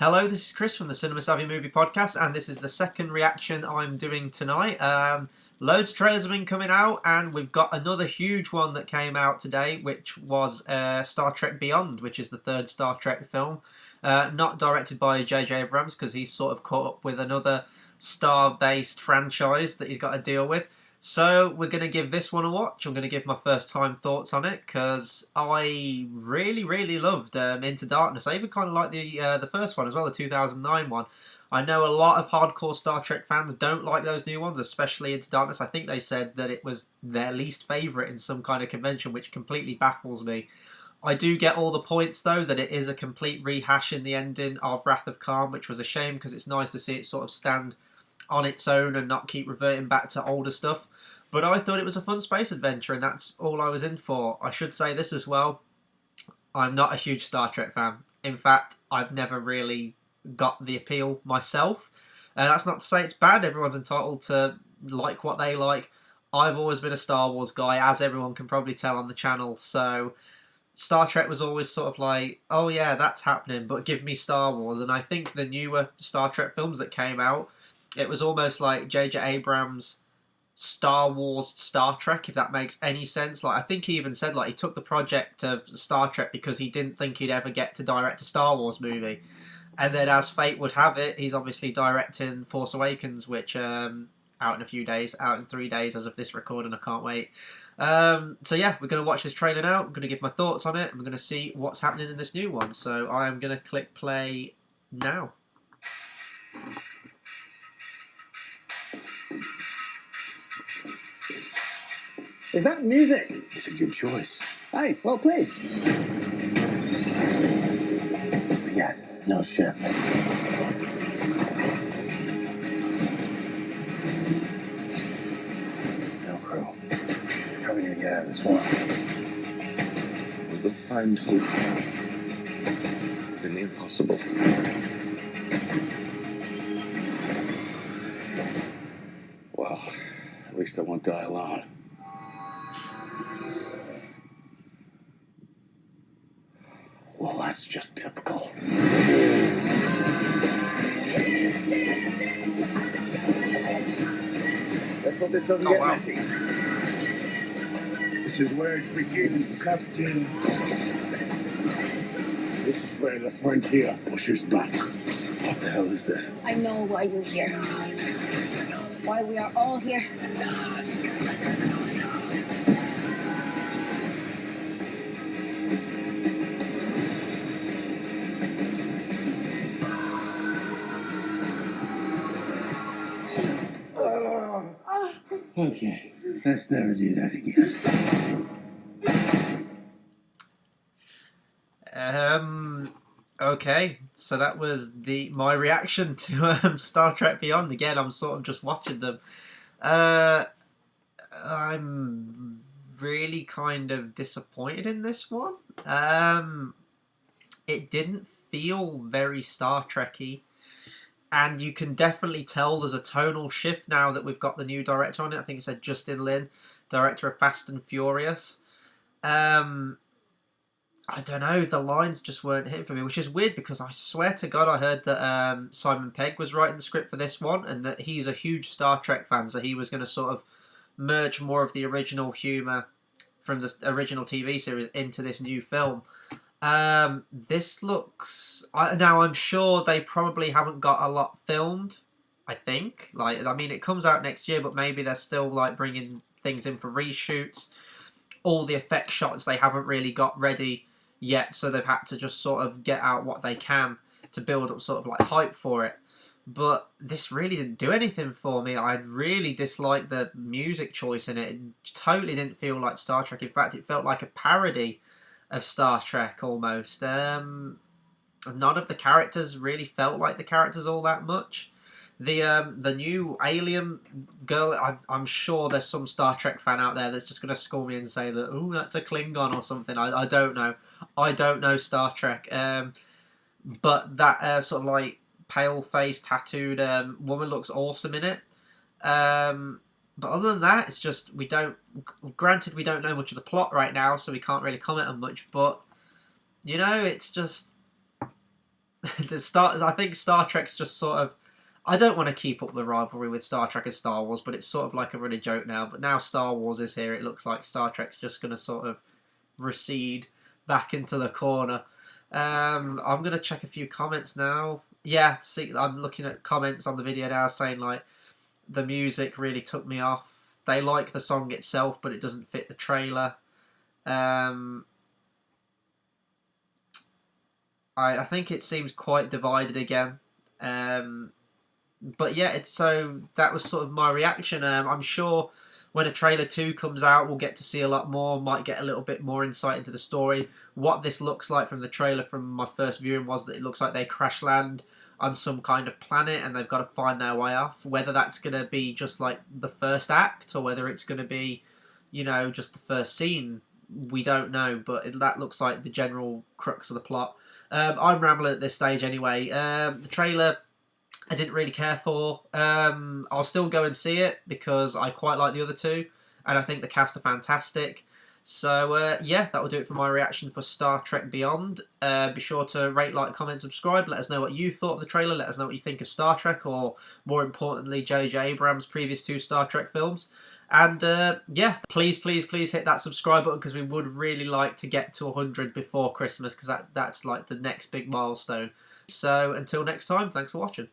Hello, this is Chris from the Cinema Savvy Movie Podcast, and this is the second reaction I'm doing tonight. Loads of trailers have been coming out, and we've got another huge one that came out today, which was Star Trek Beyond, which is the third Star Trek film. Not directed by J.J. Abrams, because he's sort of caught up with another star-based franchise that he's got to deal with. So we're going to give this one a watch. I'm going to give my first time thoughts on it because I really loved Into Darkness. I even kind of like the first one as well, the 2009 one. I know a lot of hardcore Star Trek fans don't like those new ones, especially Into Darkness. I think they said that it was their least favourite in some kind of convention, which completely baffles me. I do get all the points though, that it is a complete rehash in the ending of Wrath of Khan, which was a shame because it's nice to see it sort of stand on its own and not keep reverting back to older stuff. But I thought it was a fun space adventure, and that's all I was in for. I should say this as well. I'm not a huge Star Trek fan. In fact, I've never really got the appeal myself. That's not to say it's bad. Everyone's entitled to like what they like. I've always been a Star Wars guy, as everyone can probably tell on the channel. So Star Trek was always sort of like, oh yeah, that's happening, but give me Star Wars. And I think the newer Star Trek films that came out, it was almost like J.J. Abrams' Star Wars Star Trek, if that makes any sense. Like, I think he even said, like, he took the project of Star Trek because he didn't think he'd ever get to direct a Star Wars movie. And then, as fate would have it, he's obviously directing Force Awakens, which out in a few days, out in 3 days as of this recording. I can't wait. So yeah, we're going to watch this trailer now. I'm going to give my thoughts on it, and we're going to see what's happening in this new one. So I am going to click play now. Is that music? It's a good choice. Hey, well played. We got no ship. No crew. How are we gonna get out of this one? We'll find hope in the impossible. Well, at least I won't die alone. Well, that's just typical. Let's hope this doesn't get messy. This is where it begins, Captain. This is where the frontier pushes back. What the hell is this? I know why you're here. Why we are all here. Okay, let's never do that again. Okay, so that was my reaction to Star Trek Beyond. Again, I'm sort of just watching them. I'm really kind of disappointed in this one. It didn't feel very Star Trek-y. And you can definitely tell there's a tonal shift now that we've got the new director on it. I think it said Justin Lin, director of Fast and Furious. I don't know, the lines just weren't hitting for me, which is weird because I swear to God I heard that Simon Pegg was writing the script for this one and that he's a huge Star Trek fan, so he was going to sort of merge more of the original humour from the original TV series into this new film. This looks... Now, I'm sure they probably haven't got a lot filmed, I think. Like, I mean, it comes out next year, but maybe they're still, like, bringing things in for reshoots. All the effect shots they haven't really got ready yet, so they've had to just sort of get out what they can to build up sort of, like, hype for it. But this really didn't do anything for me. I really disliked the music choice in it. It totally didn't feel like Star Trek. In fact, it felt like a parody of Star Trek almost. None of the characters really felt like the characters all that much. The new alien girl, I'm sure there's some Star Trek fan out there that's just going to score me and say that, oh, that's a Klingon or something. I don't know. I don't know Star Trek. But that sort of like pale-faced, tattooed woman looks awesome in it. But other than that, it's just, granted we don't know much of the plot right now, so we can't really comment on much, but, you know, it's just, I think Star Trek's just sort of. I don't want to keep up the rivalry with Star Trek and Star Wars, but it's sort of like a running joke now. But now Star Wars is here, it looks like Star Trek's just going to sort of recede back into the corner. I'm going to check a few comments now. Yeah, see, I'm looking at comments on the video now saying like the music really took me off. They like the song itself, but it doesn't fit the trailer. I think it seems quite divided again. But yeah, so that was sort of my reaction. I'm sure when a trailer 2 comes out, we'll get to see a lot more, might get a little bit more insight into the story. What this looks like from the trailer from my first viewing was that it looks like they crash land on some kind of planet and they've got to find their way off. Whether that's going to be just like the first act or whether it's going to be, you know, just the first scene, we don't know. But that looks like the general crux of the plot. I'm rambling at this stage anyway. The trailer I didn't really care for. I'll still go and see it because I quite like the other two and I think the cast are fantastic. So yeah, that will do it for my reaction for Star Trek Beyond. Be sure to rate, like, comment, subscribe. Let us know what you thought of the trailer. Let us know what you think of Star Trek, or more importantly, J.J. Abrams' previous 2 Star Trek films. And yeah, please hit that subscribe button because we would really like to get to 100 before Christmas because that's like the next big milestone. So until next time, thanks for watching.